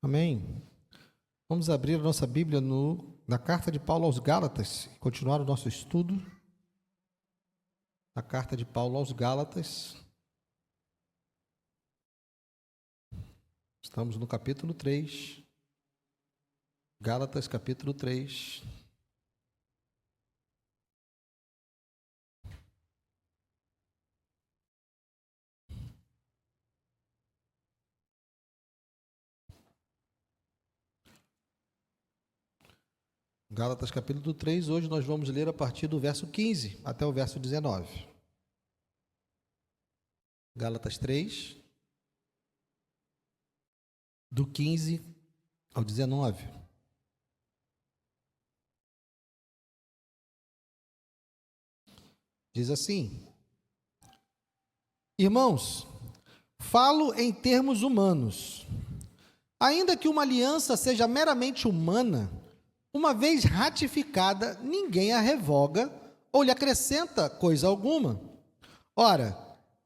Amém. Vamos abrir a nossa Bíblia na carta de Paulo aos Gálatas, continuar o nosso estudo. Na carta de Paulo aos Gálatas. Estamos no capítulo 3. Gálatas, capítulo 3. Gálatas, capítulo 3, hoje nós vamos ler a partir do verso 15 até o verso 19. Gálatas 3, do 15 ao 19. Diz assim: Irmãos, falo em termos humanos. Ainda que uma aliança seja meramente humana, uma vez ratificada, ninguém a revoga ou lhe acrescenta coisa alguma. Ora,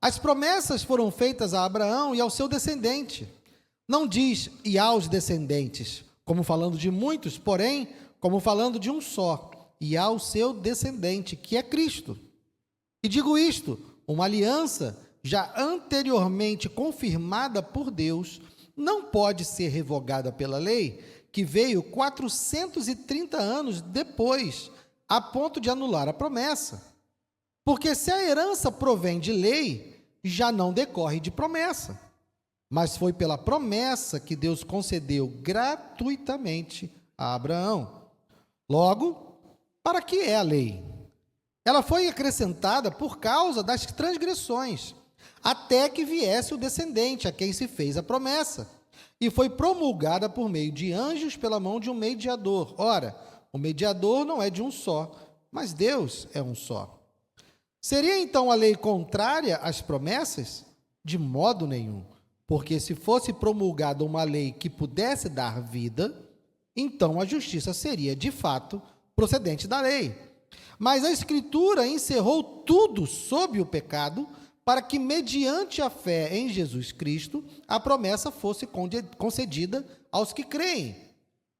as promessas foram feitas a Abraão e ao seu descendente. Não diz e aos descendentes, como falando de muitos, porém, como falando de um só, e ao seu descendente, que é Cristo. E digo isto, uma aliança já anteriormente confirmada por Deus não pode ser revogada pela lei, que veio 430 anos depois, a ponto de anular a promessa. Porque se a herança provém de lei, já não decorre de promessa, mas foi pela promessa que Deus concedeu gratuitamente a Abraão. Logo, para que é a lei? Ela foi acrescentada por causa das transgressões, até que viesse o descendente a quem se fez a promessa, e foi promulgada por meio de anjos pela mão de um mediador. Ora, o mediador não é de um só, mas Deus é um só. Seria então a lei contrária às promessas? De modo nenhum, porque se fosse promulgada uma lei que pudesse dar vida, então a justiça seria de fato procedente da lei. Mas a Escritura encerrou tudo sob o pecado, para que, mediante a fé em Jesus Cristo, a promessa fosse concedida aos que creem.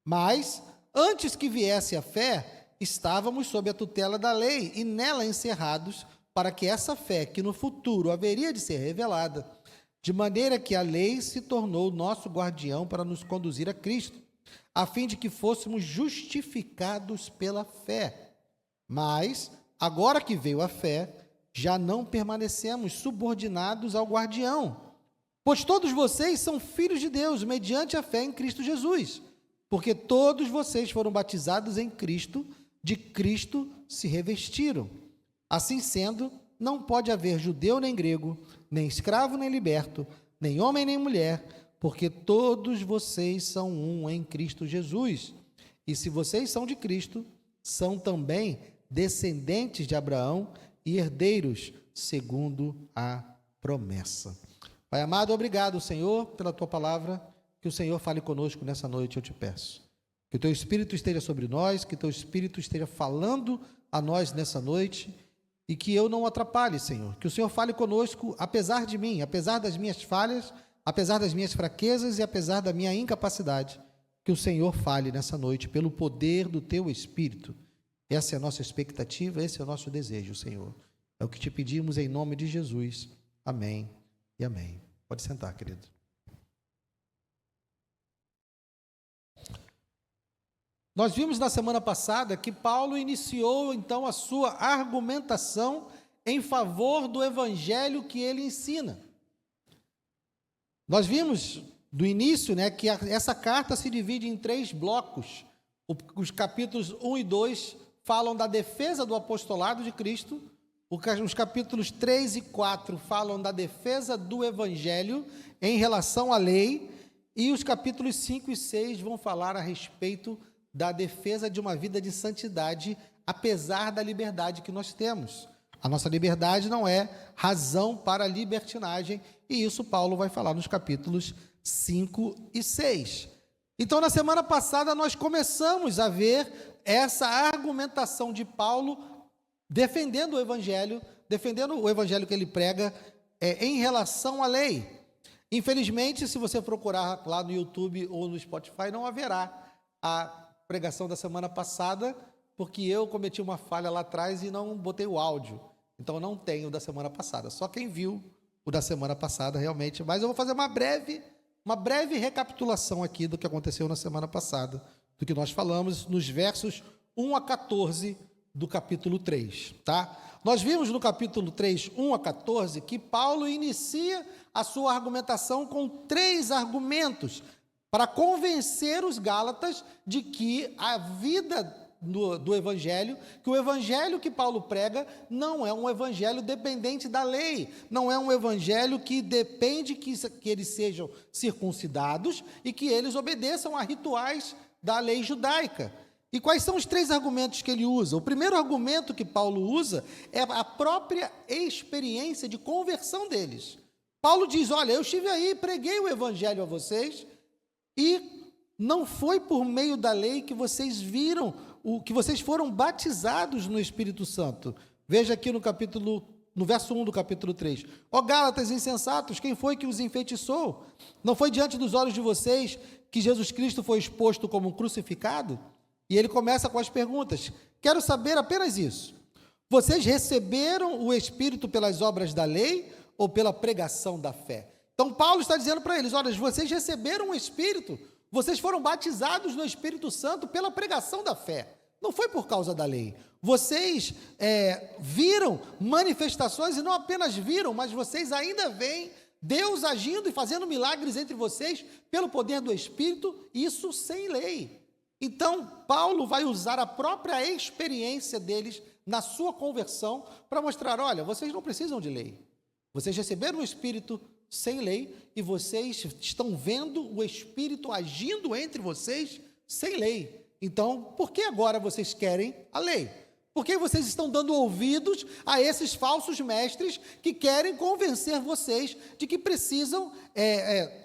Mas, antes que viesse a fé, estávamos sob a tutela da lei e nela encerrados, para que essa fé, que no futuro haveria de ser revelada, de maneira que a lei se tornou nosso guardião para nos conduzir a Cristo, a fim de que fôssemos justificados pela fé. Mas, agora que veio a fé, já não permanecemos subordinados ao guardião, pois todos vocês são filhos de Deus, mediante a fé em Cristo Jesus, porque todos vocês foram batizados em Cristo, de Cristo se revestiram. Assim sendo, não pode haver judeu nem grego, nem escravo nem liberto, nem homem nem mulher, porque todos vocês são um em Cristo Jesus. E se vocês são de Cristo, são também descendentes de Abraão e herdeiros segundo a promessa. Pai amado, obrigado, Senhor, pela tua palavra, que o Senhor fale conosco nessa noite, eu te peço. Que o teu Espírito esteja sobre nós, que o teu Espírito esteja falando a nós nessa noite, e que eu não atrapalhe, Senhor. Que o Senhor fale conosco, apesar de mim, apesar das minhas falhas, apesar das minhas fraquezas e apesar da minha incapacidade. Que o Senhor fale nessa noite, pelo poder do teu Espírito. Essa é a nossa expectativa, esse é o nosso desejo, Senhor. É o que te pedimos em nome de Jesus. Amém e amém. Pode sentar, querido. Nós vimos na semana passada que Paulo iniciou, então, a sua argumentação em favor do evangelho que ele ensina. Nós vimos do início, que essa carta se divide em 3 blocos. Os capítulos 1 e 2 falam da defesa do apostolado de Cristo, os capítulos 3 e 4 falam da defesa do evangelho em relação à lei, e os capítulos 5 e 6 vão falar a respeito da defesa de uma vida de santidade, apesar da liberdade que nós temos. A nossa liberdade não é razão para a libertinagem, e isso Paulo vai falar nos capítulos 5 e 6. Então, na semana passada, nós começamos a ver essa argumentação de Paulo defendendo o evangelho que ele prega em relação à lei. Infelizmente, se você procurar lá no YouTube ou no Spotify, não haverá a pregação da semana passada, porque eu cometi uma falha lá atrás e não botei o áudio. Então, não tenho o da semana passada. Só quem viu o da semana passada, realmente. Mas eu vou fazer uma breve recapitulação aqui do que aconteceu na semana passada, do que nós falamos nos versos 1 a 14 do capítulo 3, tá? Nós vimos no capítulo 3, 1 a 14, que Paulo inicia a sua argumentação com 3 argumentos para convencer os gálatas de que a vida do evangelho, que o evangelho que Paulo prega não é um evangelho dependente da lei, não é um evangelho que depende que eles sejam circuncidados e que eles obedeçam a rituais da lei judaica. E quais são os 3 argumentos que ele usa? O primeiro argumento que Paulo usa é a própria experiência de conversão deles. Paulo diz, olha, eu estive aí, preguei o evangelho a vocês, e não foi por meio da lei que vocês viram, que vocês foram batizados no Espírito Santo. Veja aqui no verso 1 do capítulo 3. Ó Gálatas insensatos, quem foi que os enfeitiçou? Não foi diante dos olhos de vocês que Jesus Cristo foi exposto como crucificado? E ele começa com as perguntas. Quero saber apenas isso. Vocês receberam o Espírito pelas obras da lei ou pela pregação da fé? Então, Paulo está dizendo para eles, olha, vocês receberam o Espírito, vocês foram batizados no Espírito Santo pela pregação da fé. Não foi por causa da lei. Vocês viram manifestações, e não apenas viram, mas vocês ainda veem Deus agindo e fazendo milagres entre vocês pelo poder do Espírito, isso sem lei. Então, Paulo vai usar a própria experiência deles na sua conversão para mostrar, olha, vocês não precisam de lei. Vocês receberam o Espírito sem lei e vocês estão vendo o Espírito agindo entre vocês sem lei. Então, por que agora vocês querem a lei? Por que vocês estão dando ouvidos a esses falsos mestres que querem convencer vocês de que precisam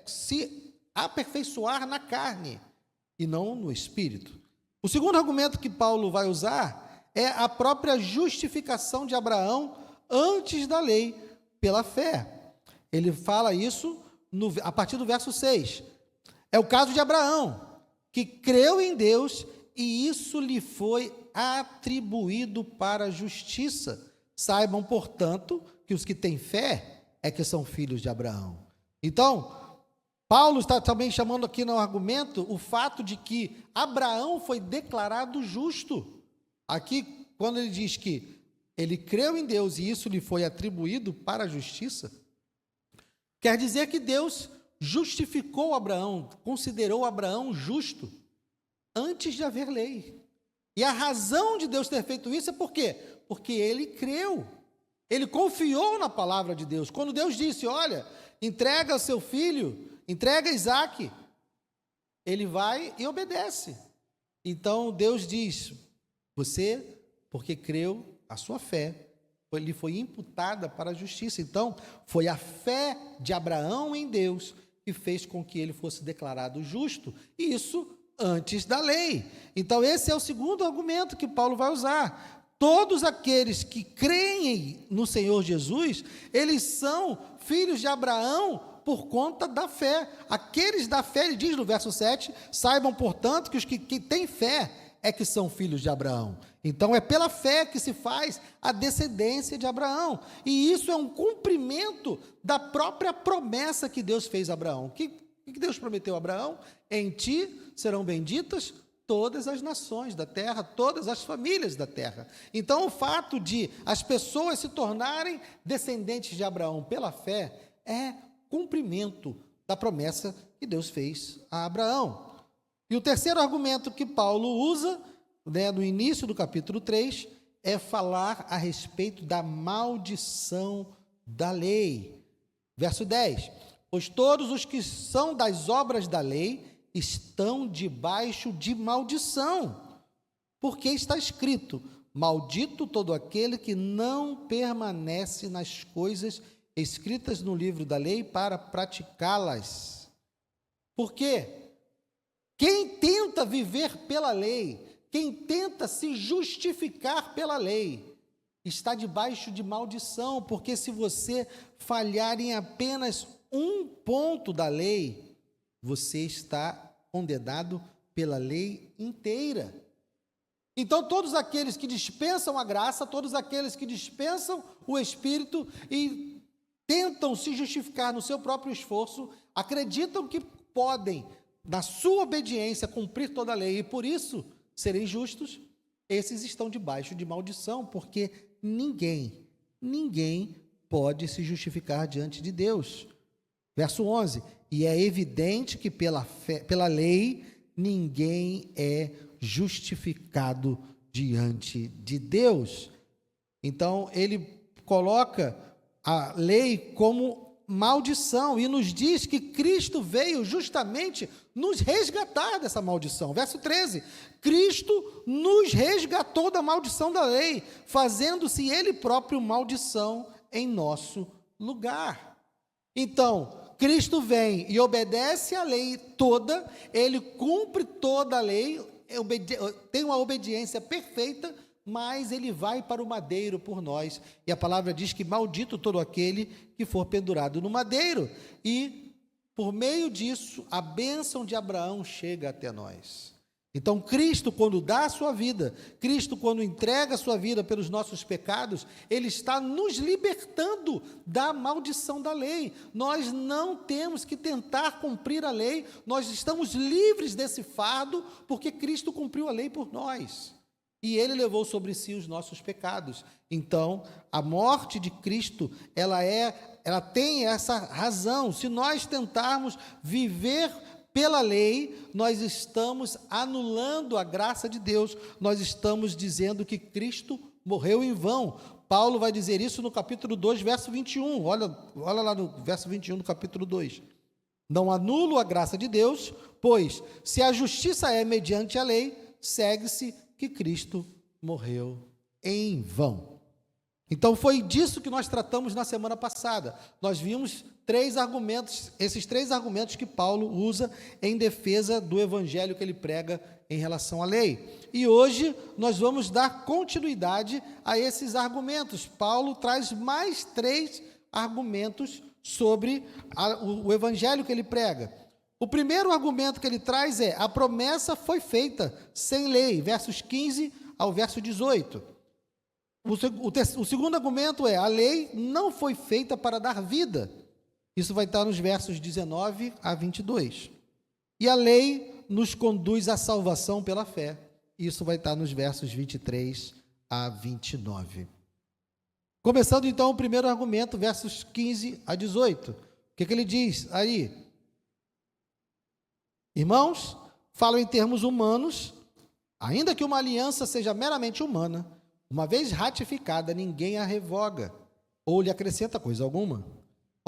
se aperfeiçoar na carne e não no Espírito? O segundo argumento que Paulo vai usar é a própria justificação de Abraão antes da lei, pela fé. Ele fala isso a partir do verso 6. É o caso de Abraão, que creu em Deus e isso lhe foi atribuído para a justiça. Saibam, portanto, que os que têm fé é que são filhos de Abraão. Então, Paulo está também chamando aqui no argumento o fato de que Abraão foi declarado justo. Aqui, quando ele diz que ele creu em Deus e isso lhe foi atribuído para a justiça, quer dizer que Deus justificou Abraão, considerou Abraão justo antes de haver lei. E a razão de Deus ter feito isso é por quê? Porque ele creu, ele confiou na palavra de Deus. Quando Deus disse, olha, entrega o seu filho, entrega Isaque, ele vai e obedece. Então Deus diz, você, porque creu, a sua fé lhe foi imputada para a justiça. Então, foi a fé de Abraão em Deus que fez com que ele fosse declarado justo, e isso antes da lei. Então, esse é o segundo argumento que Paulo vai usar. Todos aqueles que creem no Senhor Jesus, eles são filhos de Abraão por conta da fé. Aqueles da fé, ele diz no verso 7, saibam, portanto, que os que têm fé é que são filhos de Abraão. Então, é pela fé que se faz a descendência de Abraão. E isso é um cumprimento da própria promessa que Deus fez a Abraão. O que Deus prometeu a Abraão? Em ti serão benditas todas as nações da terra, todas as famílias da terra. Então, o fato de as pessoas se tornarem descendentes de Abraão pela fé é cumprimento da promessa que Deus fez a Abraão. E o terceiro argumento que Paulo usa, no início do capítulo 3, é falar a respeito da maldição da lei. Verso 10. Pois todos os que são das obras da lei estão debaixo de maldição, porque está escrito, maldito todo aquele que não permanece nas coisas escritas no livro da lei para praticá-las. Por quê? Quem tenta viver pela lei, quem tenta se justificar pela lei, está debaixo de maldição, porque se você falhar em apenas um ponto da lei, você está condenado pela lei inteira. Então, todos aqueles que dispensam a graça, todos aqueles que dispensam o Espírito e tentam se justificar no seu próprio esforço, acreditam que podem, na sua obediência, cumprir toda a lei e por isso serem justos, esses estão debaixo de maldição, porque ninguém pode se justificar diante de Deus. Verso 11, e é evidente que pela lei ninguém é justificado diante de Deus. Então, ele coloca a lei como maldição e nos diz que Cristo veio justamente nos resgatar dessa maldição. Verso 13, Cristo nos resgatou da maldição da lei, fazendo-se ele próprio maldição em nosso lugar. Então, Cristo vem e obedece a lei toda, ele cumpre toda a lei, tem uma obediência perfeita, mas ele vai para o madeiro por nós. E a palavra diz que maldito todo aquele que for pendurado no madeiro. E, por meio disso, a bênção de Abraão chega até nós. Então, Cristo, quando dá a sua vida, Cristo, quando entrega a sua vida pelos nossos pecados, ele está nos libertando da maldição da lei. Nós não temos que tentar cumprir a lei, nós estamos livres desse fardo, porque Cristo cumpriu a lei por nós. E ele levou sobre si os nossos pecados. Então, a morte de Cristo, ela tem essa razão. Se nós tentarmos viver pela lei, nós estamos anulando a graça de Deus, nós estamos dizendo que Cristo morreu em vão. Paulo vai dizer isso no capítulo 2, verso 21, olha lá no verso 21 do capítulo 2. Não anulo a graça de Deus, pois se a justiça é mediante a lei, segue-se que Cristo morreu em vão. Então foi disso que nós tratamos na semana passada. Nós vimos esses três argumentos que Paulo usa em defesa do evangelho que ele prega em relação à lei. E hoje nós vamos dar continuidade a esses argumentos. Paulo traz mais 3 argumentos sobre o evangelho que ele prega. O primeiro argumento que ele traz é: a promessa foi feita sem lei, versos 15 ao verso 18. O segundo argumento é: a lei não foi feita para dar vida. Isso vai estar nos versos 19 a 22. E a lei nos conduz à salvação pela fé. Isso vai estar nos versos 23 a 29. Começando então o primeiro argumento, versos 15 a 18. O que ele diz aí? Irmãos, falo em termos humanos, ainda que uma aliança seja meramente humana, uma vez ratificada, ninguém a revoga, ou lhe acrescenta coisa alguma.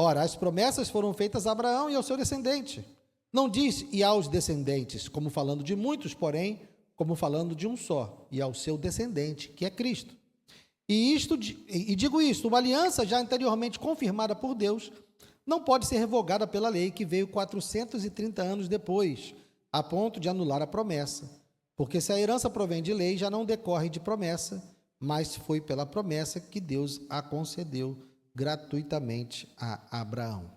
Ora, as promessas foram feitas a Abraão e ao seu descendente. Não diz, e aos descendentes, como falando de muitos, porém, como falando de um só, e ao seu descendente, que é Cristo. E digo isto, uma aliança já anteriormente confirmada por Deus, não pode ser revogada pela lei que veio 430 anos depois, a ponto de anular a promessa. Porque se a herança provém de lei, já não decorre de promessa, mas foi pela promessa que Deus a concedeu gratuitamente a Abraão.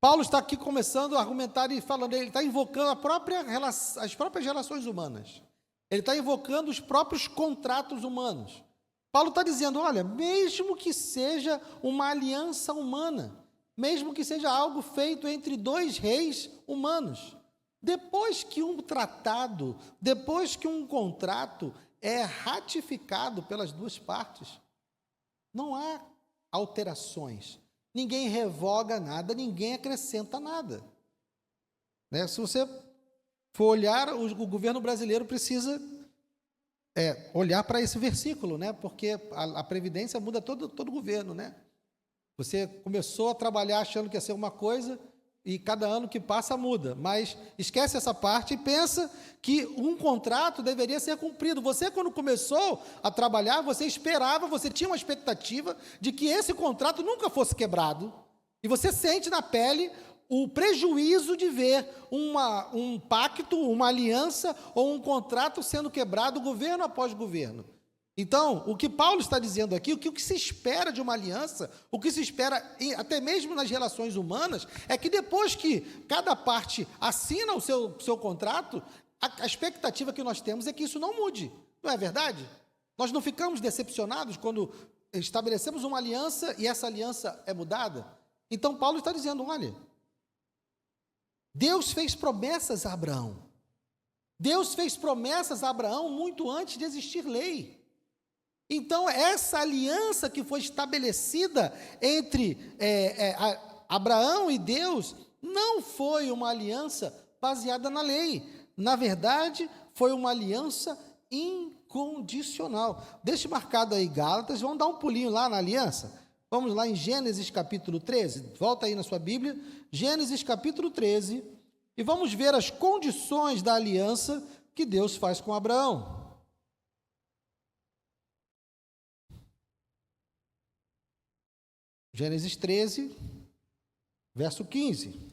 Paulo está aqui começando a argumentar e falando, ele está invocando as próprias relações humanas. Ele está invocando os próprios contratos humanos. Paulo está dizendo, olha, mesmo que seja uma aliança humana, mesmo que seja algo feito entre 2 reis humanos, depois que um tratado, depois que um contrato é ratificado pelas 2 partes, não há alterações, ninguém revoga nada, ninguém acrescenta nada. Se você for olhar, o governo brasileiro precisa olhar para esse versículo, porque a Previdência muda todo o governo, Você começou a trabalhar achando que ia ser uma coisa e cada ano que passa muda, mas esquece essa parte e pensa que um contrato deveria ser cumprido. Você, quando começou a trabalhar, você tinha uma expectativa de que esse contrato nunca fosse quebrado, e você sente na pele o prejuízo de ver um pacto, uma aliança ou um contrato sendo quebrado governo após governo. Então, o que Paulo está dizendo aqui, o que se espera de uma aliança, o que se espera até mesmo nas relações humanas, é que depois que cada parte assina o seu contrato, a expectativa que nós temos é que isso não mude, não é verdade? Nós não ficamos decepcionados quando estabelecemos uma aliança e essa aliança é mudada? Então, Paulo está dizendo, olha, Deus fez promessas a Abraão. Deus fez promessas a Abraão muito antes de existir lei. Então, essa aliança que foi estabelecida entre Abraão e Deus não foi uma aliança baseada na lei. Na verdade, foi uma aliança incondicional. Deixe marcado aí Gálatas, vamos dar um pulinho lá na aliança. Vamos lá em Gênesis capítulo 13, volta aí na sua Bíblia, Gênesis capítulo 13, e vamos ver as condições da aliança que Deus faz com Abraão. Gênesis 13, verso 15.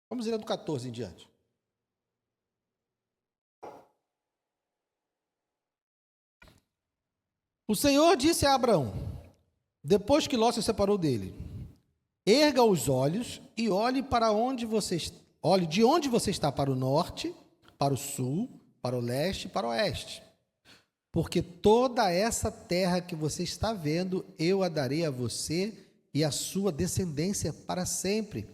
Vamos ler do 14 em diante. O Senhor disse a Abraão, depois que Ló se separou dele: erga os olhos e olhe de onde você está para o norte, para o sul, para o leste e para o oeste. Porque toda essa terra que você está vendo, eu a darei a você e a sua descendência para sempre.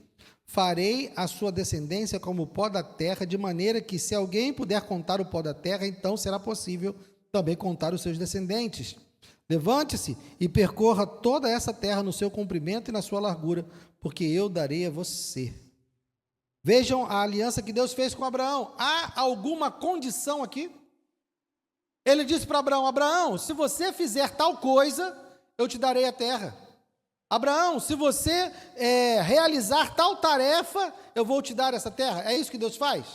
Farei a sua descendência como o pó da terra, de maneira que, se alguém puder contar o pó da terra, então será possível também contar os seus descendentes. Levante-se e percorra toda essa terra no seu comprimento e na sua largura, porque eu darei a você. Vejam a aliança que Deus fez com Abraão. Há alguma condição aqui? Ele disse para Abraão: Abraão, se você fizer tal coisa, eu te darei a terra. Abraão, se você realizar tal tarefa, eu vou te dar essa terra. É isso que Deus faz?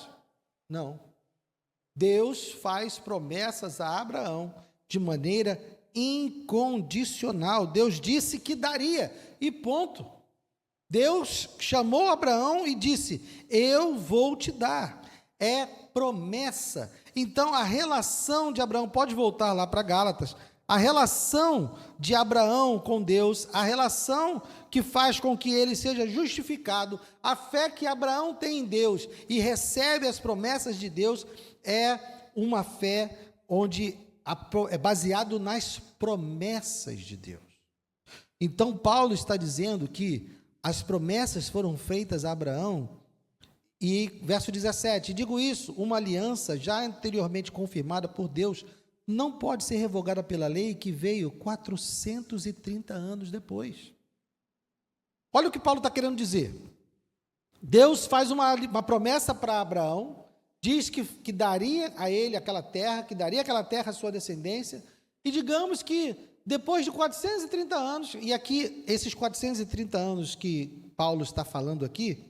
Não. Deus faz promessas a Abraão de maneira incondicional. Deus disse que daria, e ponto. Deus chamou Abraão e disse: eu vou te dar. É promessa. Então, a relação de Abraão, pode voltar lá para Gálatas, a relação de Abraão com Deus, a relação que faz com que ele seja justificado, a fé que Abraão tem em Deus e recebe as promessas de Deus, é uma fé onde é baseado nas promessas de Deus. Então, Paulo está dizendo que as promessas foram feitas a Abraão, e verso 17, digo isso, uma aliança já anteriormente confirmada por Deus não pode ser revogada pela lei que veio 430 anos depois. Olha o que Paulo está querendo dizer. Deus faz uma promessa para Abraão, diz que daria a ele aquela terra, que daria aquela terra à sua descendência, e digamos que depois de 430 anos, e aqui esses 430 anos que Paulo está falando aqui,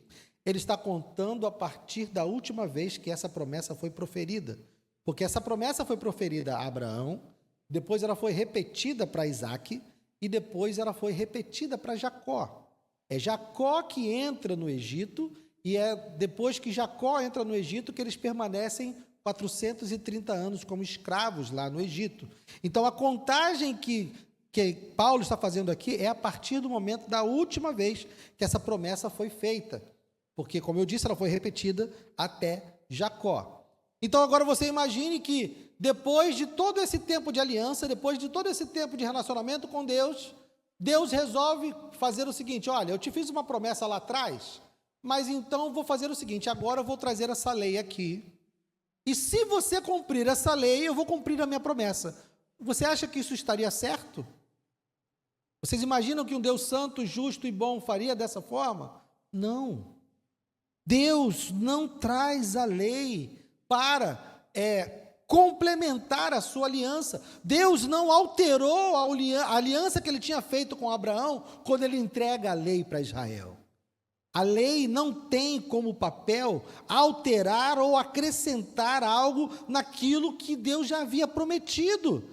ele está contando a partir da última vez que essa promessa foi proferida. Porque essa promessa foi proferida a Abraão, depois ela foi repetida para Isaac, e depois ela foi repetida para Jacó. É Jacó que entra no Egito, e é depois que Jacó entra no Egito que eles permanecem 430 anos como escravos lá no Egito. Então, a contagem que Paulo está fazendo aqui é a partir do momento da última vez que essa promessa foi feita. Porque, como eu disse, ela foi repetida até Jacó. Então, agora você imagine que, depois de todo esse tempo de aliança, depois de todo esse tempo de relacionamento com Deus, Deus resolve fazer o seguinte: olha, eu te fiz uma promessa lá atrás, mas então vou fazer o seguinte, agora eu vou trazer essa lei aqui, e se você cumprir essa lei, eu vou cumprir a minha promessa. Você acha que isso estaria certo? Vocês imaginam que um Deus santo, justo e bom faria dessa forma? Não. Deus não traz a lei para complementar a sua aliança. Deus não alterou a aliança que ele tinha feito com Abraão quando ele entrega a lei para Israel. A lei não tem como papel alterar ou acrescentar algo naquilo que Deus já havia prometido.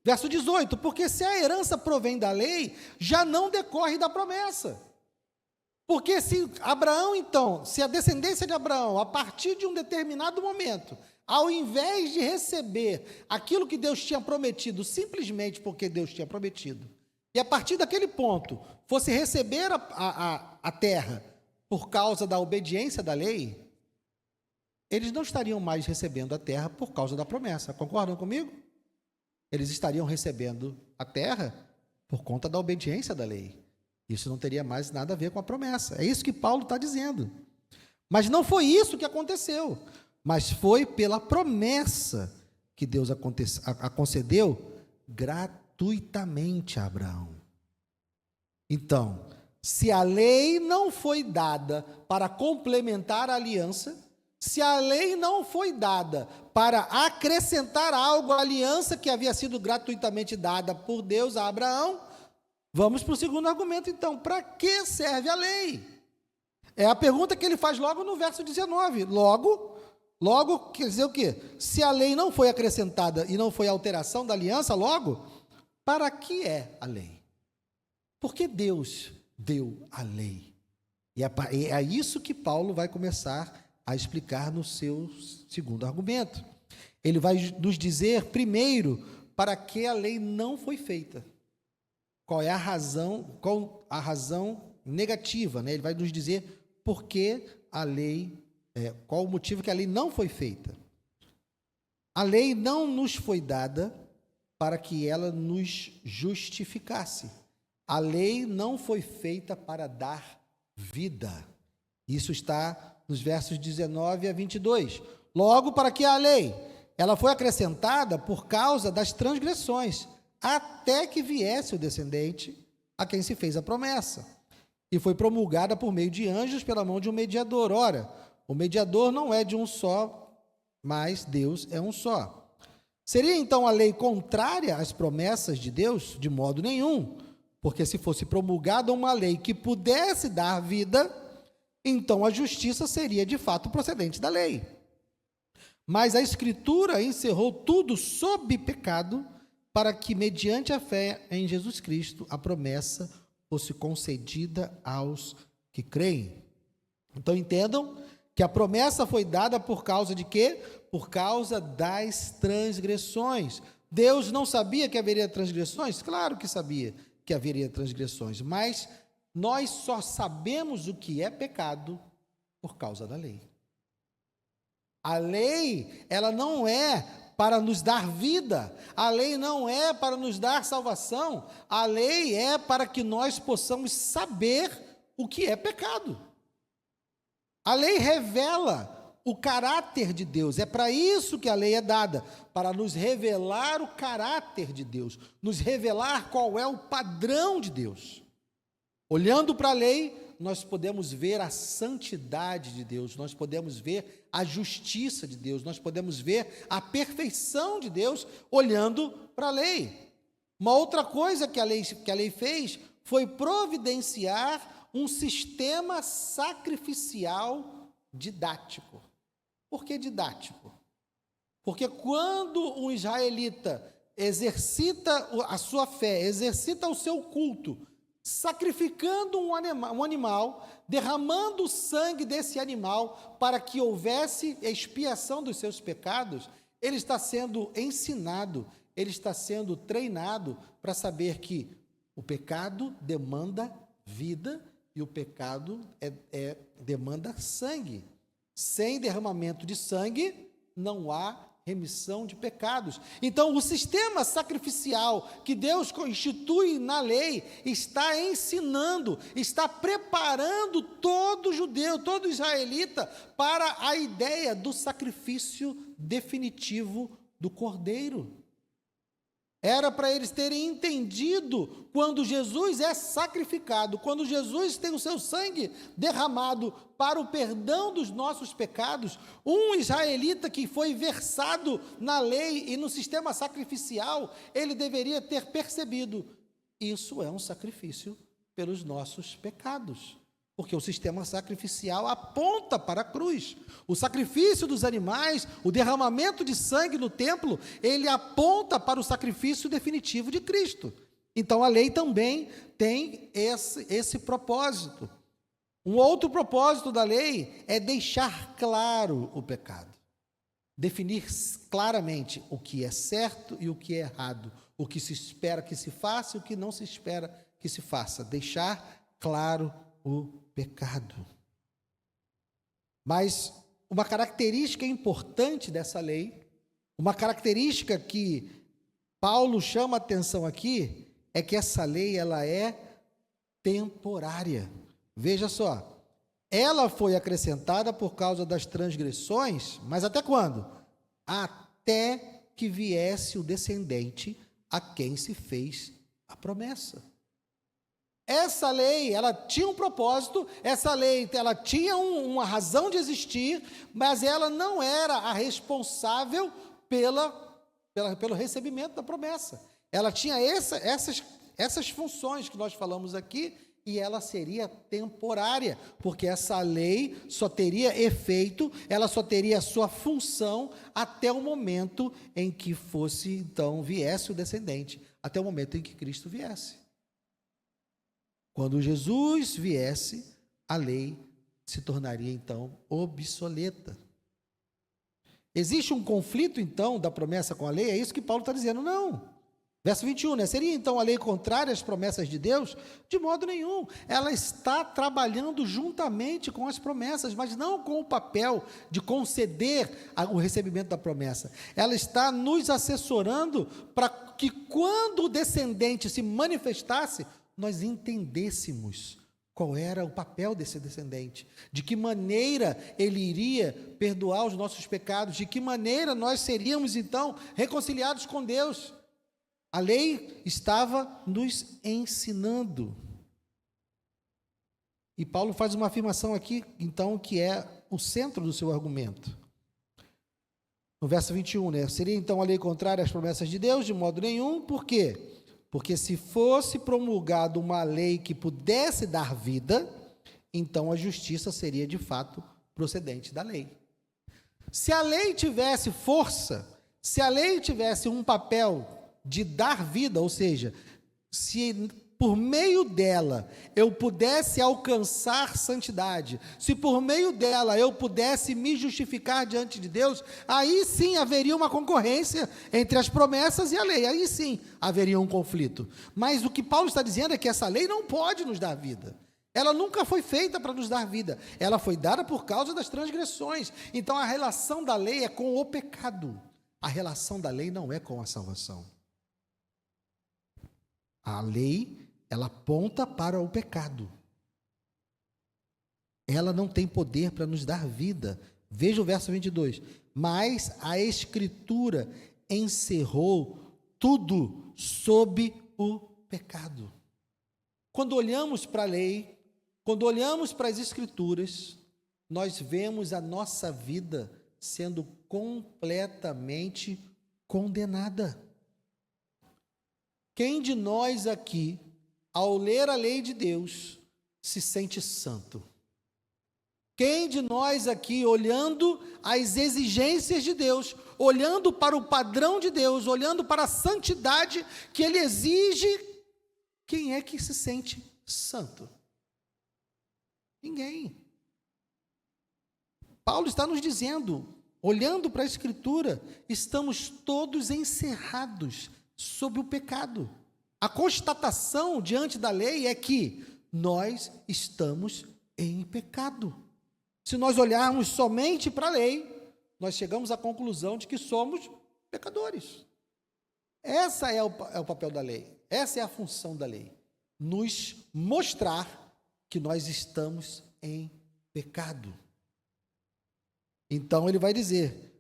Verso 18, porque se a herança provém da lei, já não decorre da promessa. Porque se Abraão, então, se a descendência de Abraão, a partir de um determinado momento, ao invés de receber aquilo que Deus tinha prometido, simplesmente porque Deus tinha prometido, e a partir daquele ponto, fosse receber a terra por causa da obediência da lei, eles não estariam mais recebendo a terra por causa da promessa. Concordam comigo? Eles estariam recebendo a terra por conta da obediência da lei. Isso não teria mais nada a ver com a promessa. É isso que Paulo está dizendo. Mas não foi isso que aconteceu. Mas foi pela promessa que Deus a concedeu gratuitamente a Abraão. Então, se a lei não foi dada para complementar a aliança, se a lei não foi dada para acrescentar algo à aliança que havia sido gratuitamente dada por Deus a Abraão, vamos para o segundo argumento, então. Para que serve a lei? É a pergunta que ele faz logo no verso 19. Logo, quer dizer o quê? Se a lei não foi acrescentada e não foi alteração da aliança, logo, para que é a lei? Porque Deus deu a lei. E é isso que Paulo vai começar a explicar no seu segundo argumento. Ele vai nos dizer, primeiro, para que a lei não foi feita. Qual a razão negativa, né? Ele vai nos dizer por que a lei, qual o motivo que a lei não foi feita. A lei não nos foi dada para que ela nos justificasse. A lei não foi feita para dar vida. Isso está nos versos 19 a 22. Logo, para que a lei? Ela foi acrescentada por causa das transgressões, até que viesse o descendente a quem se fez a promessa. E foi promulgada por meio de anjos pela mão de um mediador. Ora, o mediador não é de um só, mas Deus é um só. Seria então a lei contrária às promessas de Deus? De modo nenhum. Porque se fosse promulgada uma lei que pudesse dar vida, então a justiça seria de fato procedente da lei. Mas a Escritura encerrou tudo sob pecado, para que, mediante a fé em Jesus Cristo, a promessa fosse concedida aos que creem. Então entendam que a promessa foi dada por causa de quê? Por causa das transgressões. Deus não sabia que haveria transgressões? Claro que sabia que haveria transgressões, mas nós só sabemos o que é pecado por causa da lei. A lei, ela não é para nos dar vida, a lei não é para nos dar salvação, a lei é para que nós possamos saber o que é pecado. A lei revela o caráter de Deus, é para isso que a lei é dada, para nos revelar o caráter de Deus, nos revelar qual é o padrão de Deus. Olhando para a lei, nós podemos ver a santidade de Deus, nós podemos ver a justiça de Deus, nós podemos ver a perfeição de Deus olhando para a lei. Uma outra coisa que a lei fez foi providenciar um sistema sacrificial didático. Por que didático? Porque quando um israelita exercita a sua fé, exercita o seu culto, sacrificando um animal, derramando o sangue desse animal para que houvesse expiação dos seus pecados, ele está sendo ensinado, ele está sendo treinado para saber que o pecado demanda vida e o pecado demanda sangue. Sem derramamento de sangue, não há remissão de pecados. Então, o sistema sacrificial que Deus institui na lei está ensinando, está preparando todo judeu, todo israelita para a ideia do sacrifício definitivo do Cordeiro. Era para eles terem entendido quando Jesus é sacrificado, quando Jesus tem o seu sangue derramado para o perdão dos nossos pecados, um israelita que foi versado na lei e no sistema sacrificial, ele deveria ter percebido, isso é um sacrifício pelos nossos pecados. Porque o sistema sacrificial aponta para a cruz. O sacrifício dos animais, o derramamento de sangue no templo, ele aponta para o sacrifício definitivo de Cristo. Então, a lei também tem esse propósito. Um outro propósito da lei é deixar claro o pecado. Definir claramente o que é certo e o que é errado, o que se espera que se faça e o que não se espera que se faça. Deixar claro o pecado. Mas uma característica importante dessa lei, uma característica que Paulo chama a atenção aqui, é que essa lei ela é temporária. Veja só, ela foi acrescentada por causa das transgressões, mas até quando? Até que viesse o descendente a quem se fez a promessa. Essa lei, ela tinha um propósito, essa lei, ela tinha uma razão de existir, mas ela não era a responsável pelo recebimento da promessa. Ela tinha essas funções que nós falamos aqui, e ela seria temporária, porque essa lei só teria efeito, ela só teria sua função até o momento em que viesse o descendente, até o momento em que Cristo viesse. Quando Jesus viesse, a lei se tornaria então obsoleta. Existe um conflito então da promessa com a lei? É isso que Paulo está dizendo? Não. Verso 21, né? Seria então a lei contrária às promessas de Deus? De modo nenhum. Ela está trabalhando juntamente com as promessas, mas não com o papel de conceder o recebimento da promessa. Ela está nos assessorando para que quando o descendente se manifestasse, nós entendêssemos qual era o papel desse descendente, de que maneira ele iria perdoar os nossos pecados, de que maneira nós seríamos então reconciliados com Deus. A lei estava nos ensinando. E Paulo faz uma afirmação aqui, então, que é o centro do seu argumento. No verso 21, né? Seria então a lei contrária às promessas de Deus? De modo nenhum. Por quê? Porque se fosse promulgada uma lei que pudesse dar vida, então a justiça seria de fato procedente da lei. Se a lei tivesse força, se a lei tivesse um papel de dar vida, ou seja, se por meio dela eu pudesse alcançar santidade, se por meio dela eu pudesse me justificar diante de Deus, aí sim haveria uma concorrência entre as promessas e a lei, aí sim haveria um conflito. Mas o que Paulo está dizendo é que essa lei não pode nos dar vida. Ela nunca foi feita para nos dar vida, ela foi dada por causa das transgressões. Então a relação da lei é com o pecado, a relação da lei não é com a salvação. A lei, ela aponta para o pecado. Ela não tem poder para nos dar vida. Veja o verso 22. Mas a Escritura encerrou tudo sob o pecado. Quando olhamos para a lei, quando olhamos para as Escrituras, nós vemos a nossa vida sendo completamente condenada. Quem de nós aqui, ao ler a lei de Deus, se sente santo? Quem de nós aqui, olhando as exigências de Deus, olhando para o padrão de Deus, olhando para a santidade que Ele exige, quem é que se sente santo? Ninguém. Paulo está nos dizendo, olhando para a Escritura, estamos todos encerrados sobre o pecado. A constatação diante da lei é que nós estamos em pecado. Se nós olharmos somente para a lei, nós chegamos à conclusão de que somos pecadores. Essa é o papel da lei, essa é a função da lei, nos mostrar que nós estamos em pecado. Então ele vai dizer,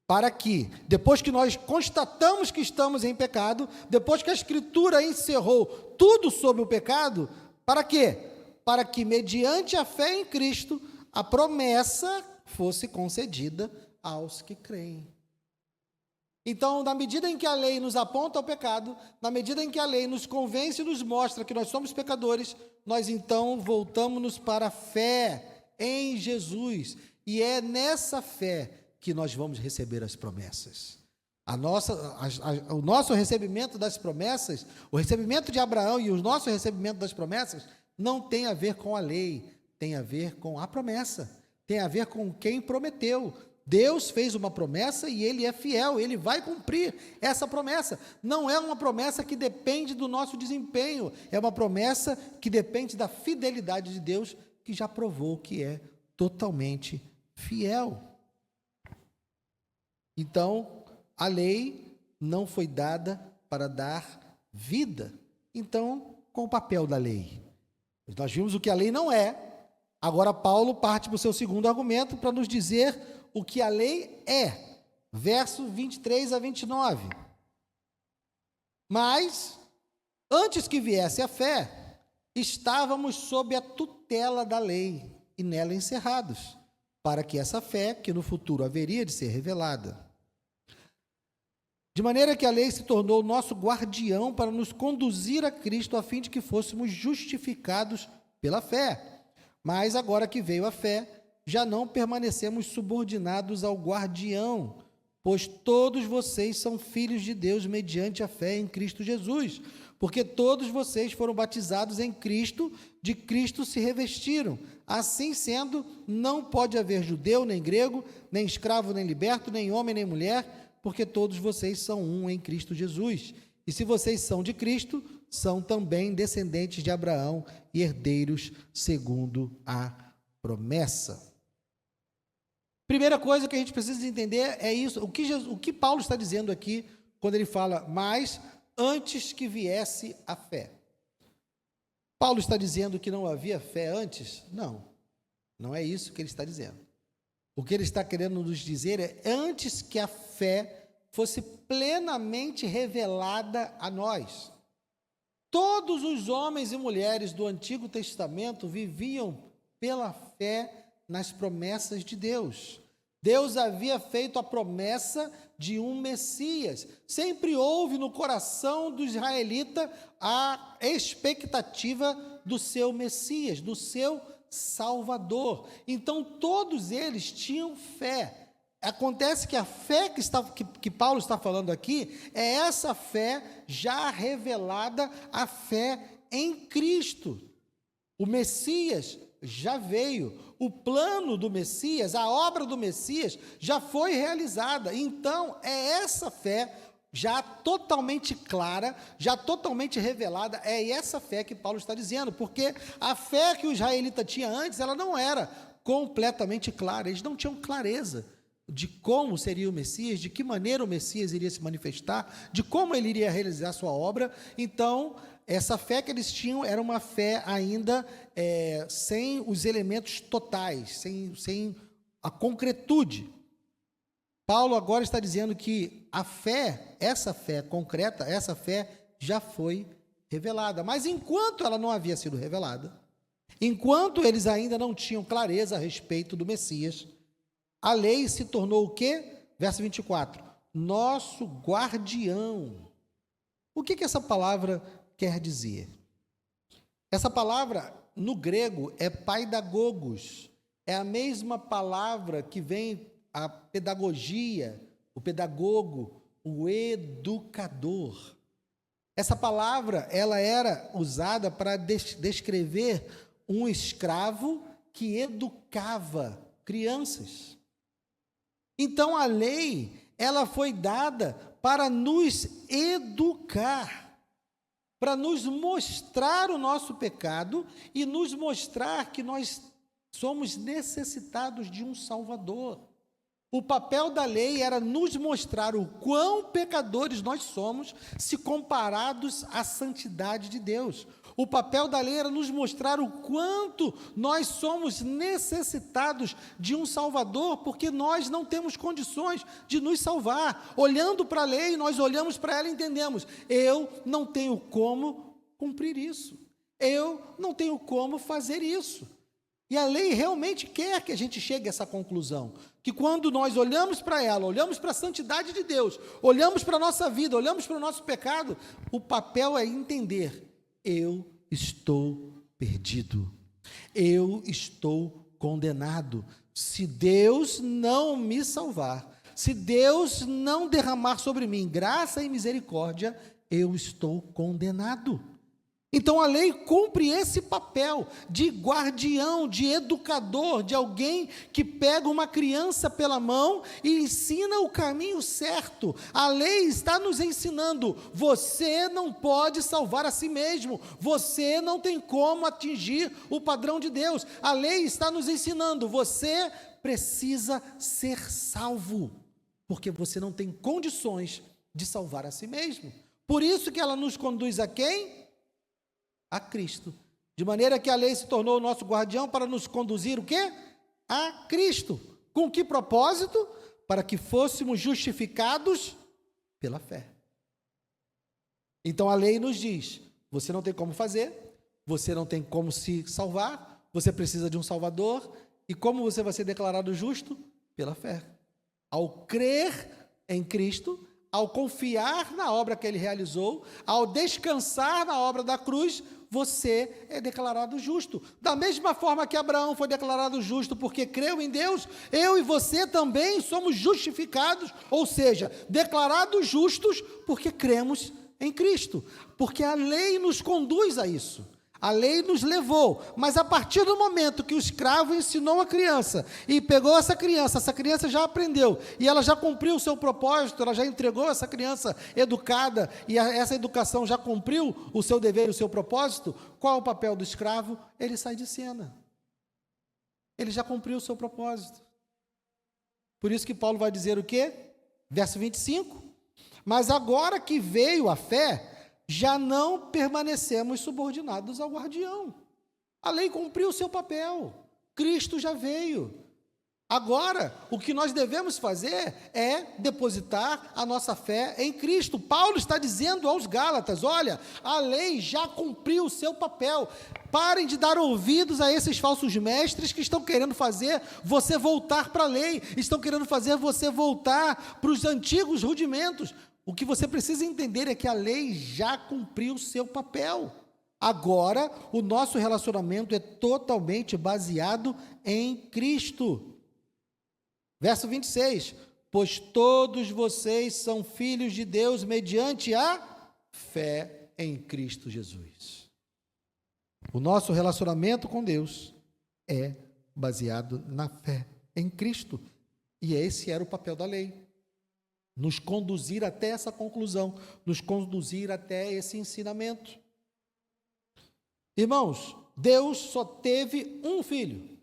para que, depois que nós constatamos que estamos em pecado, depois que a Escritura encerrou tudo sobre o pecado, para quê? Para que, mediante a fé em Cristo, a promessa fosse concedida aos que creem. Então, na medida em que a lei nos aponta ao pecado, na medida em que a lei nos convence e nos mostra que nós somos pecadores, nós então voltamos-nos para a fé em Jesus. E é nessa fé que nós vamos receber as promessas. O nosso recebimento das promessas, o recebimento de Abraão e o nosso recebimento das promessas, não tem a ver com a lei, tem a ver com a promessa, tem a ver com quem prometeu. Deus fez uma promessa e Ele é fiel, Ele vai cumprir essa promessa. Não é uma promessa que depende do nosso desempenho, é uma promessa que depende da fidelidade de Deus, que já provou que é totalmente fiel. Então, a lei não foi dada para dar vida. Então, qual o papel da lei? Nós vimos o que a lei não é. Agora Paulo parte para o seu segundo argumento para nos dizer o que a lei é. Verso 23 a 29. Mas, antes que viesse a fé, estávamos sob a tutela da lei e nela encerrados, para que essa fé, que no futuro haveria de ser revelada. De maneira que a lei se tornou nosso guardião para nos conduzir a Cristo, a fim de que fôssemos justificados pela fé. Mas agora que veio a fé, já não permanecemos subordinados ao guardião, pois todos vocês são filhos de Deus mediante a fé em Cristo Jesus, porque todos vocês foram batizados em Cristo, de Cristo se revestiram. Assim sendo, não pode haver judeu nem grego, nem escravo nem liberto, nem homem nem mulher, porque todos vocês são um em Cristo Jesus. E se vocês são de Cristo, são também descendentes de Abraão e herdeiros segundo a promessa. Primeira coisa que a gente precisa entender é isso, o que Paulo está dizendo aqui, quando ele fala, mas antes que viesse a fé. Paulo está dizendo que não havia fé antes? Não, não é isso que ele está dizendo. O que ele está querendo nos dizer é, antes que a fé fosse plenamente revelada a nós. Todos os homens e mulheres do Antigo Testamento viviam pela fé nas promessas de Deus. Deus havia feito a promessa de um Messias. Sempre houve no coração do israelita a expectativa do seu Messias, do seu Salvador. Então, todos eles tinham fé. Acontece que a fé que Paulo está falando aqui é essa fé já revelada, a fé em Cristo. O Messias já veio, o plano do Messias, a obra do Messias já foi realizada. Então, é essa fé já totalmente clara, já totalmente revelada, é essa fé que Paulo está dizendo, porque a fé que o israelita tinha antes, ela não era completamente clara, eles não tinham clareza de como seria o Messias, de que maneira o Messias iria se manifestar, de como ele iria realizar a sua obra. Então, essa fé que eles tinham era uma fé ainda sem os elementos totais, sem a concretude. Paulo agora está dizendo que a fé, essa fé concreta, essa fé já foi revelada. Mas enquanto ela não havia sido revelada, enquanto eles ainda não tinham clareza a respeito do Messias, a lei se tornou o quê? Verso 24. Nosso guardião. O que essa palavra quer dizer? Essa palavra, no grego, é paidagogos. É a mesma palavra que vem a pedagogia, o pedagogo, o educador. Essa palavra, ela era usada para descrever um escravo que educava crianças. Então, a lei, ela foi dada para nos educar, para nos mostrar o nosso pecado e nos mostrar que nós somos necessitados de um Salvador. O papel da lei era nos mostrar o quão pecadores nós somos se comparados à santidade de Deus. O papel da lei era nos mostrar o quanto nós somos necessitados de um Salvador, porque nós não temos condições de nos salvar. Olhando para a lei, nós olhamos para ela e entendemos, eu não tenho como cumprir isso. Eu não tenho como fazer isso. E a lei realmente quer que a gente chegue a essa conclusão, que quando nós olhamos para ela, olhamos para a santidade de Deus, olhamos para a nossa vida, olhamos para o nosso pecado, o papel é entender, eu estou perdido, eu estou condenado. Se Deus não me salvar, se Deus não derramar sobre mim graça e misericórdia, eu estou condenado. Então a lei cumpre esse papel de guardião, de educador, de alguém que pega uma criança pela mão e ensina o caminho certo. A lei está nos ensinando: você não pode salvar a si mesmo, você não tem como atingir o padrão de Deus. A lei está nos ensinando: você precisa ser salvo, porque você não tem condições de salvar a si mesmo. Por isso que ela nos conduz a quem? A Cristo. De maneira que a lei se tornou o nosso guardião para nos conduzir o quê? A Cristo. Com que propósito? Para que fôssemos justificados pela fé. Então a lei nos diz: você não tem como fazer, você não tem como se salvar, você precisa de um Salvador. E como você vai ser declarado justo? Pela fé. Ao crer em Cristo, ao confiar na obra que ele realizou, ao descansar na obra da cruz, você é declarado justo. Da mesma forma que Abraão foi declarado justo porque creu em Deus, eu e você também somos justificados, ou seja, declarados justos porque cremos em Cristo, porque a lei nos conduz a isso. A lei nos levou, mas a partir do momento que o escravo ensinou a criança e pegou essa criança já aprendeu e ela já cumpriu o seu propósito, ela já entregou essa criança educada e essa educação já cumpriu o seu dever e o seu propósito. Qual é o papel do escravo? Ele sai de cena. Ele já cumpriu o seu propósito. Por isso que Paulo vai dizer o quê? Verso 25. Mas agora que veio a fé, já não permanecemos subordinados ao guardião. A lei cumpriu o seu papel. Cristo já veio. Agora, o que nós devemos fazer é depositar a nossa fé em Cristo. Paulo está dizendo aos Gálatas: olha, a lei já cumpriu o seu papel. Parem de dar ouvidos a esses falsos mestres que estão querendo fazer você voltar para a lei, estão querendo fazer você voltar para os antigos rudimentos. O que você precisa entender é que a lei já cumpriu o seu papel. Agora, o nosso relacionamento é totalmente baseado em Cristo. Verso 26. Pois todos vocês são filhos de Deus mediante a fé em Cristo Jesus. O nosso relacionamento com Deus é baseado na fé em Cristo. E esse era o papel da lei. Nos conduzir até essa conclusão, nos conduzir até esse ensinamento. Irmãos, Deus só teve um filho,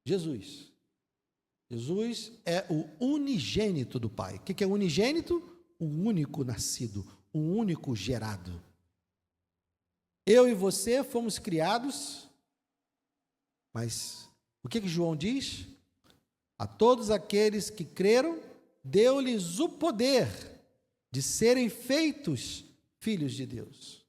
Jesus. Jesus é o unigênito do Pai. O que é unigênito? O único nascido, o único gerado. Eu e você fomos criados, mas o que João diz? A todos aqueles que creram, deu-lhes o poder de serem feitos filhos de Deus.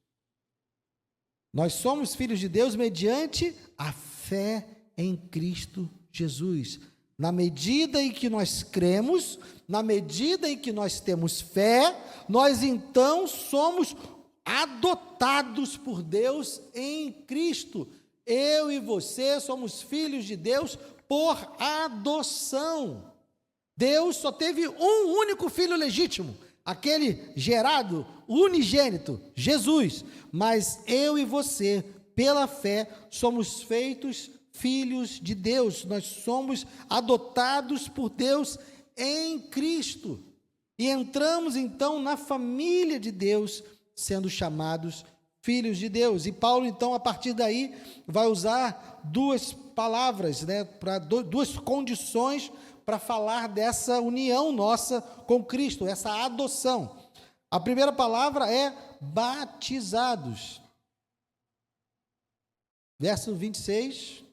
Nós somos filhos de Deus mediante a fé em Cristo Jesus. Na medida em que nós cremos, na medida em que nós temos fé, nós então somos adotados por Deus em Cristo. Eu e você somos filhos de Deus por adoção. Deus só teve um único filho legítimo, aquele gerado, unigênito, Jesus. Mas eu e você, pela fé, somos feitos filhos de Deus. Nós somos adotados por Deus em Cristo. E entramos então na família de Deus, sendo chamados filhos de Deus. E Paulo então, a partir daí, vai usar duas palavras, para duas condições para falar dessa união nossa com Cristo, essa adoção. A primeira palavra é batizados. Verso 27.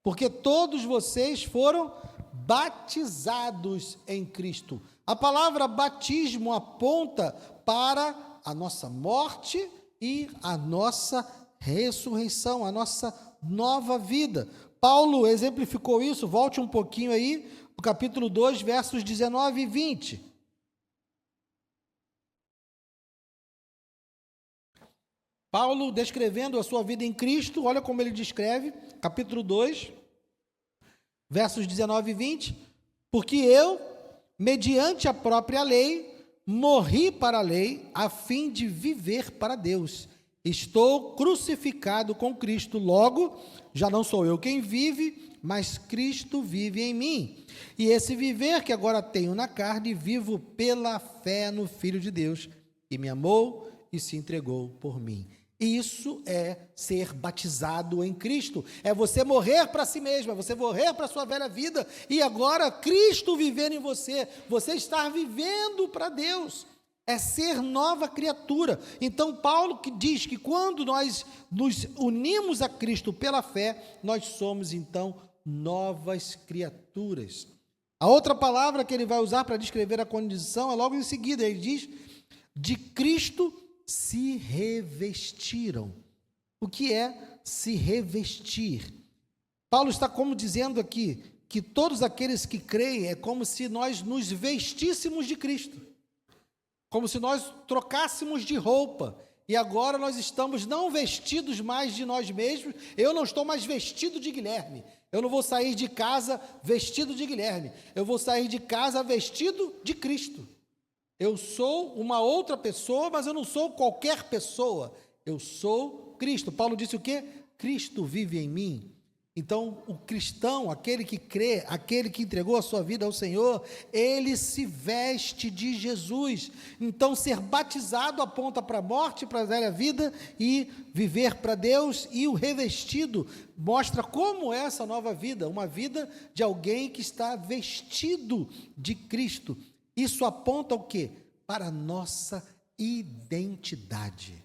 Porque todos vocês foram batizados em Cristo. A palavra batismo aponta para a nossa morte e a nossa ressurreição, a nossa nova vida. Paulo exemplificou isso, volte um pouquinho aí, no capítulo 2, versos 19 e 20. Paulo, descrevendo a sua vida em Cristo, olha como ele descreve, capítulo 2, versos 19 e 20. Porque eu, mediante a própria lei, morri para a lei, a fim de viver para Deus. Estou crucificado com Cristo, logo, já não sou eu quem vive, mas Cristo vive em mim. E esse viver que agora tenho na carne, vivo pela fé no Filho de Deus, que me amou e se entregou por mim. Isso é ser batizado em Cristo, é você morrer para si mesmo, é você morrer para a sua velha vida, e agora Cristo viver em você, você estar vivendo para Deus, é ser nova criatura. Então Paulo que diz que quando nós nos unimos a Cristo pela fé, nós somos então novas criaturas. A outra palavra que ele vai usar para descrever a condição é logo em seguida, ele diz, de Cristo se revestiram. O que é se revestir? Paulo está como dizendo aqui, que todos aqueles que creem é como se nós nos vestíssemos de Cristo, como se nós trocássemos de roupa, e agora nós estamos não vestidos mais de nós mesmos. Eu não estou mais vestido de Guilherme, eu não vou sair de casa vestido de Guilherme, eu vou sair de casa vestido de Cristo. Eu sou uma outra pessoa, mas eu não sou qualquer pessoa, eu sou Cristo. Paulo disse o quê? Cristo vive em mim. Então, o cristão, aquele que crê, aquele que entregou a sua vida ao Senhor, ele se veste de Jesus. Então, ser batizado aponta para a morte, para a velha vida, e viver para Deus, e o revestido mostra como é essa nova vida, uma vida de alguém que está vestido de Cristo. Isso aponta o quê? Para a nossa identidade.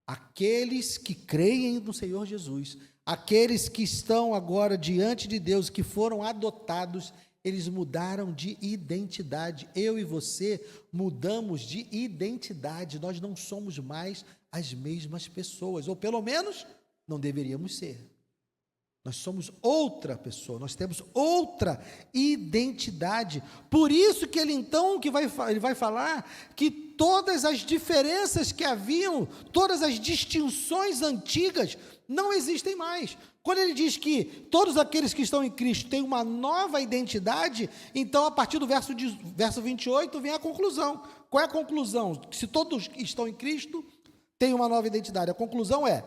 Aqueles que creem no Senhor Jesus, aqueles que estão agora diante de Deus, que foram adotados, eles mudaram de identidade. Eu e você mudamos de identidade, nós não somos mais as mesmas pessoas, ou pelo menos não deveríamos ser. Nós somos outra pessoa, nós temos outra identidade. Por isso que ele vai falar que todas as diferenças que haviam, todas as distinções antigas, não existem mais. Quando ele diz que todos aqueles que estão em Cristo têm uma nova identidade, então a partir do verso 28 vem a conclusão. Qual é a conclusão? Se todos estão em Cristo, têm uma nova identidade. A conclusão é: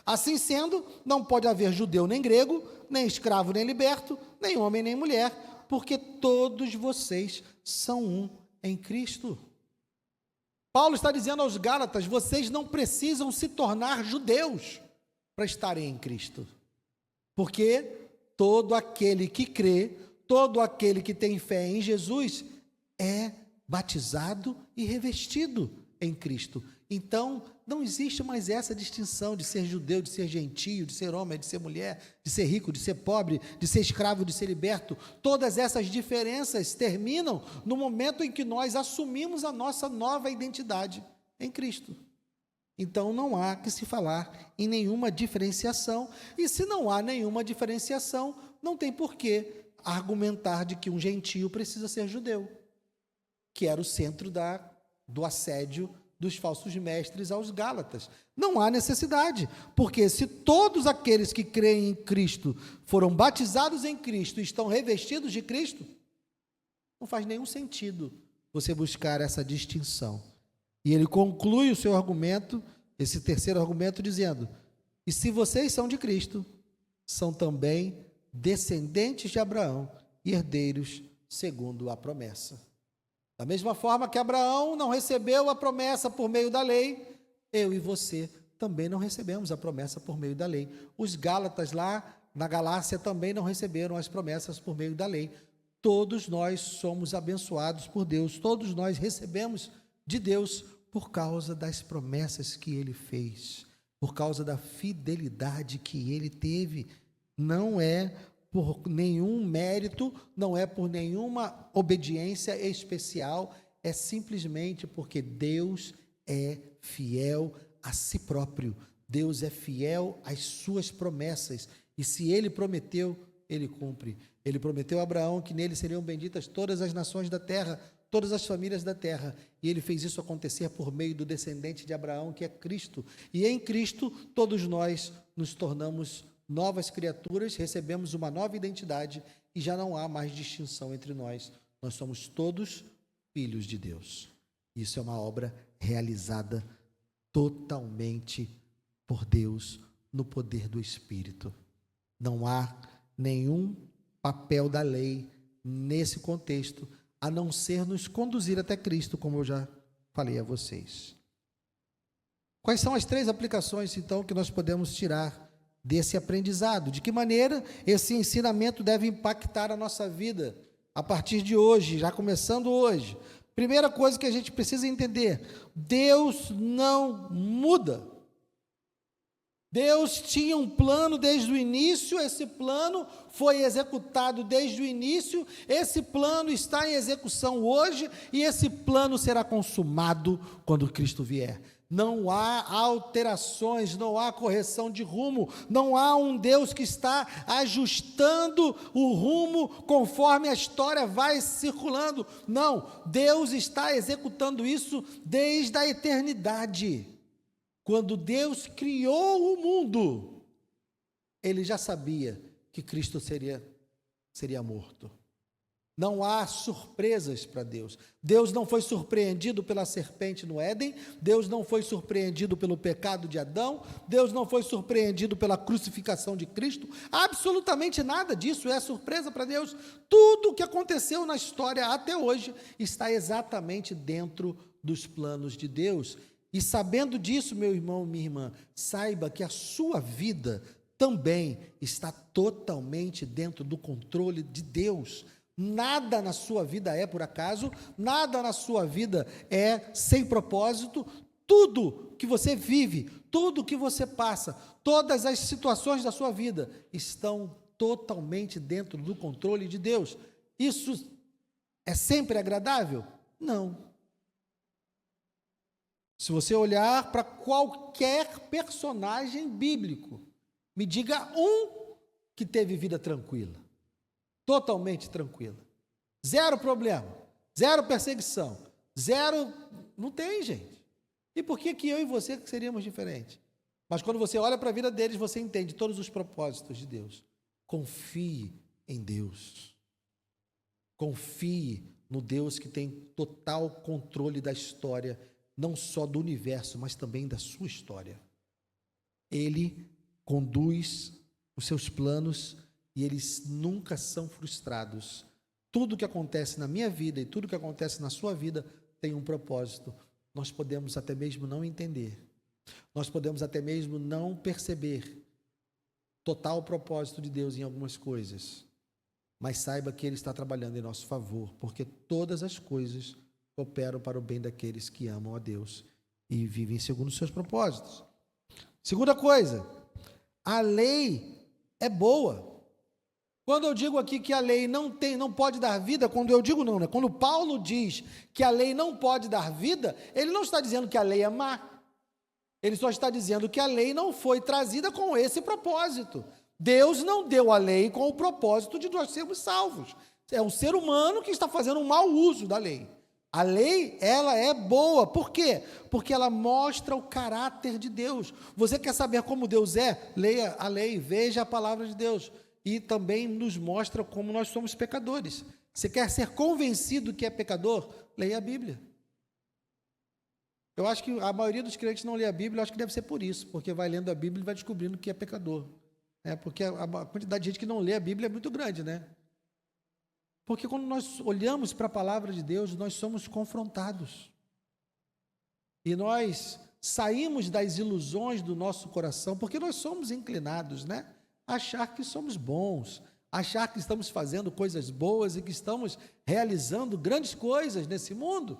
assim sendo, não pode haver judeu nem grego, nem escravo nem liberto, nem homem nem mulher, porque todos vocês são um em Cristo. Paulo está dizendo aos Gálatas: vocês não precisam se tornar judeus para estarem em Cristo, porque todo aquele que crê, todo aquele que tem fé em Jesus, é batizado e revestido em Cristo. Então, não existe mais essa distinção de ser judeu, de ser gentio, de ser homem, de ser mulher, de ser rico, de ser pobre, de ser escravo, de ser liberto. Todas essas diferenças terminam no momento em que nós assumimos a nossa nova identidade em Cristo. Então, não há que se falar em nenhuma diferenciação, e se não há nenhuma diferenciação, não tem por que argumentar de que um gentio precisa ser judeu, que era o centro do assédio dos falsos mestres aos Gálatas. Não há necessidade, porque se todos aqueles que creem em Cristo foram batizados em Cristo e estão revestidos de Cristo, não faz nenhum sentido você buscar essa distinção. E ele conclui o seu argumento, esse terceiro argumento, dizendo: e se vocês são de Cristo, são também descendentes de Abraão e herdeiros segundo a promessa. Da mesma forma que Abraão não recebeu a promessa por meio da lei, eu e você também não recebemos a promessa por meio da lei. Os Gálatas lá na Galácia também não receberam as promessas por meio da lei. Todos nós somos abençoados por Deus, todos nós recebemos de Deus por causa das promessas que Ele fez, por causa da fidelidade que Ele teve. Não é por nenhum mérito, não é por nenhuma obediência especial, é simplesmente porque Deus é fiel a si próprio, Deus é fiel às suas promessas, e se Ele prometeu, Ele cumpre. Ele prometeu a Abraão que nele seriam benditas todas as nações da terra, todas as famílias da terra, e Ele fez isso acontecer por meio do descendente de Abraão, que é Cristo, e em Cristo todos nós nos tornamos novas criaturas, recebemos uma nova identidade e já não há mais distinção entre nós. Nós somos todos filhos de Deus. Isso é uma obra realizada totalmente por Deus, no poder do Espírito. Não há nenhum papel da lei nesse contexto, a não ser nos conduzir até Cristo, como eu já falei a vocês. Quais são as 3 aplicações, então, que nós podemos tirar desse aprendizado? De que maneira esse ensinamento deve impactar a nossa vida a partir de hoje, já começando hoje? Primeira coisa que a gente precisa entender: Deus não muda. Deus tinha um plano desde o início, esse plano foi executado desde o início, esse plano está em execução hoje e esse plano será consumado quando Cristo vier. Não há alterações, não há correção de rumo, não há um Deus que está ajustando o rumo conforme a história vai circulando. Não, Deus está executando isso desde a eternidade. Quando Deus criou o mundo, Ele já sabia que Cristo seria morto. Não há surpresas para Deus. Deus não foi surpreendido pela serpente no Éden, Deus não foi surpreendido pelo pecado de Adão, Deus não foi surpreendido pela crucificação de Cristo, absolutamente nada disso é surpresa para Deus. Tudo o que aconteceu na história até hoje está exatamente dentro dos planos de Deus. E sabendo disso, meu irmão, minha irmã, saiba que a sua vida também está totalmente dentro do controle de Deus. Nada na sua vida é por acaso, nada na sua vida é sem propósito. Tudo que você vive, tudo que você passa, todas as situações da sua vida estão totalmente dentro do controle de Deus. Isso é sempre agradável? Não. Se você olhar para qualquer personagem bíblico, me diga um que teve vida tranquila. Totalmente tranquila, 0 problema, 0 perseguição, 0, não tem, gente. E por que eu e você seríamos diferentes? Mas quando você olha para a vida deles, você entende todos os propósitos de Deus. Confie em Deus, confie no Deus que tem total controle da história, não só do universo, mas também da sua história. Ele conduz os seus planos e eles nunca são frustrados. Tudo que acontece na minha vida e tudo que acontece na sua vida tem um propósito. Nós podemos até mesmo não entender. Nós podemos até mesmo não perceber total propósito de Deus em algumas coisas. Mas saiba que Ele está trabalhando em nosso favor, porque todas as coisas cooperam para o bem daqueles que amam a Deus e vivem segundo os seus propósitos. Segunda coisa, a lei é boa. Quando eu digo aqui que a lei não pode dar vida, quando eu digo não, né? Quando Paulo diz que a lei não pode dar vida, ele não está dizendo que a lei é má. Ele só está dizendo que a lei não foi trazida com esse propósito. Deus não deu a lei com o propósito de nós sermos salvos. É um ser humano que está fazendo um mau uso da lei. A lei, ela é boa. Por quê? Porque ela mostra o caráter de Deus. Você quer saber como Deus é? Leia a lei, veja a palavra de Deus. E também nos mostra como nós somos pecadores. Você quer ser convencido que é pecador? Leia a Bíblia. Eu acho que a maioria dos crentes não lê a Bíblia, eu acho que deve ser por isso, porque vai lendo a Bíblia e vai descobrindo que é pecador. Porque a quantidade de gente que não lê a Bíblia é muito grande, né? Porque quando nós olhamos para a palavra de Deus, nós somos confrontados. E nós saímos das ilusões do nosso coração, porque nós somos inclinados, né? Achar que somos bons, achar que estamos fazendo coisas boas e que estamos realizando grandes coisas nesse mundo.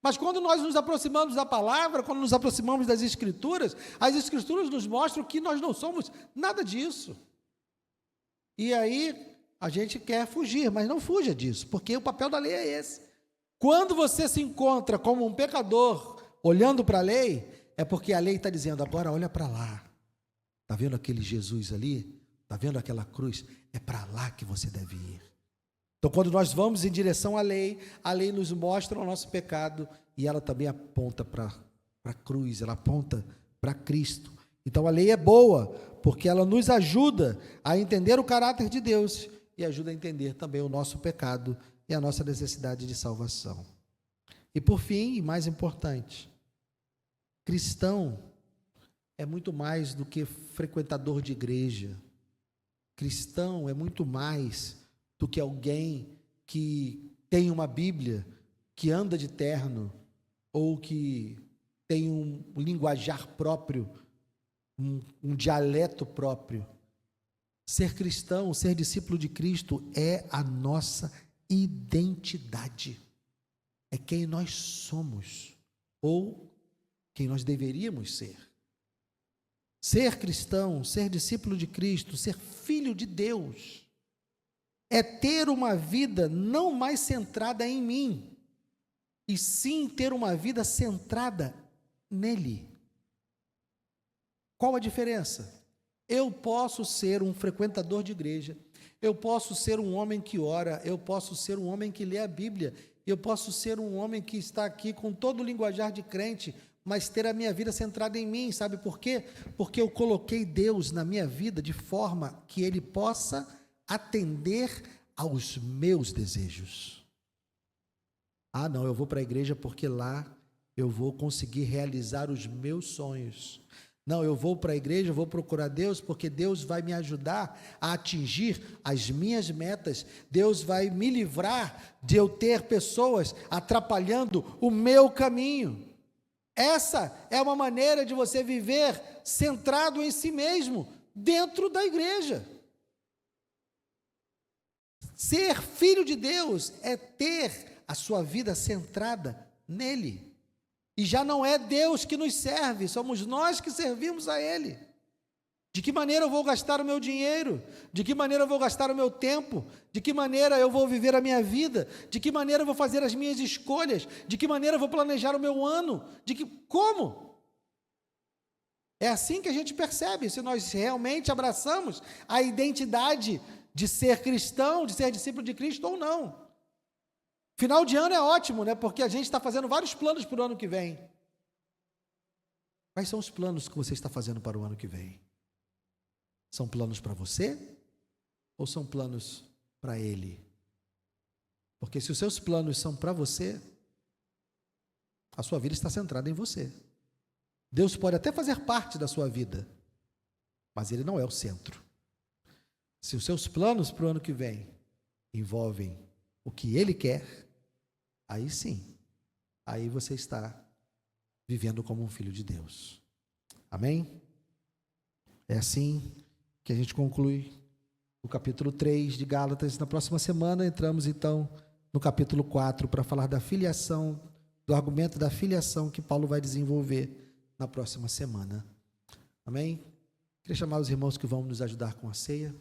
Mas quando nós nos aproximamos da palavra, quando nos aproximamos das Escrituras, as Escrituras nos mostram que nós não somos nada disso. E aí a gente quer fugir, mas não fuja disso, porque o papel da lei é esse. Quando você se encontra como um pecador olhando para a lei, é porque a lei está dizendo, agora olha para lá. Está vendo aquele Jesus ali? Está vendo aquela cruz? É para lá que você deve ir. Então, quando nós vamos em direção à lei nos mostra o nosso pecado e ela também aponta para a cruz, ela aponta para Cristo. Então, a lei é boa, porque ela nos ajuda a entender o caráter de Deus e ajuda a entender também o nosso pecado e a nossa necessidade de salvação. E por fim, e mais importante, cristão é muito mais do que frequentador de igreja. Cristão é muito mais do que alguém que tem uma Bíblia, que anda de terno, ou que tem um linguajar próprio, um dialeto próprio. Ser cristão, ser discípulo de Cristo é a nossa identidade. É quem nós somos, ou quem nós deveríamos ser. Ser cristão, ser discípulo de Cristo, ser filho de Deus, é ter uma vida não mais centrada em mim, e sim ter uma vida centrada nele. Qual a diferença? Eu posso ser um frequentador de igreja, eu posso ser um homem que ora, eu posso ser um homem que lê a Bíblia, eu posso ser um homem que está aqui com todo o linguajar de crente, mas ter a minha vida centrada em mim, sabe por quê? Porque eu coloquei Deus na minha vida de forma que Ele possa atender aos meus desejos. Ah, não, eu vou para a igreja porque lá eu vou conseguir realizar os meus sonhos. Não, eu vou para a igreja, eu vou procurar Deus, porque Deus vai me ajudar a atingir as minhas metas. Deus vai me livrar de eu ter pessoas atrapalhando o meu caminho. Essa é uma maneira de você viver centrado em si mesmo, dentro da igreja. Ser filho de Deus é ter a sua vida centrada nele. E já não é Deus que nos serve, somos nós que servimos a Ele. De que maneira eu vou gastar o meu dinheiro? De que maneira eu vou gastar o meu tempo? De que maneira eu vou viver a minha vida? De que maneira eu vou fazer as minhas escolhas? De que maneira eu vou planejar o meu ano? Como? É assim que a gente percebe, se nós realmente abraçamos a identidade de ser cristão, de ser discípulo de Cristo ou não. Final de ano é ótimo, né? Porque a gente está fazendo vários planos para o ano que vem. Quais são os planos que você está fazendo para o ano que vem? São planos para você ou são planos para Ele? Porque se os seus planos são para você, a sua vida está centrada em você. Deus pode até fazer parte da sua vida, mas Ele não é o centro. Se os seus planos para o ano que vem envolvem o que Ele quer, aí sim, aí você está vivendo como um filho de Deus. Amém? É assim que a gente conclui o capítulo 3 de Gálatas. Na próxima semana entramos então no capítulo 4 para falar da filiação, do argumento da filiação que Paulo vai desenvolver na próxima semana. Amém? Queria chamar os irmãos que vão nos ajudar com a ceia.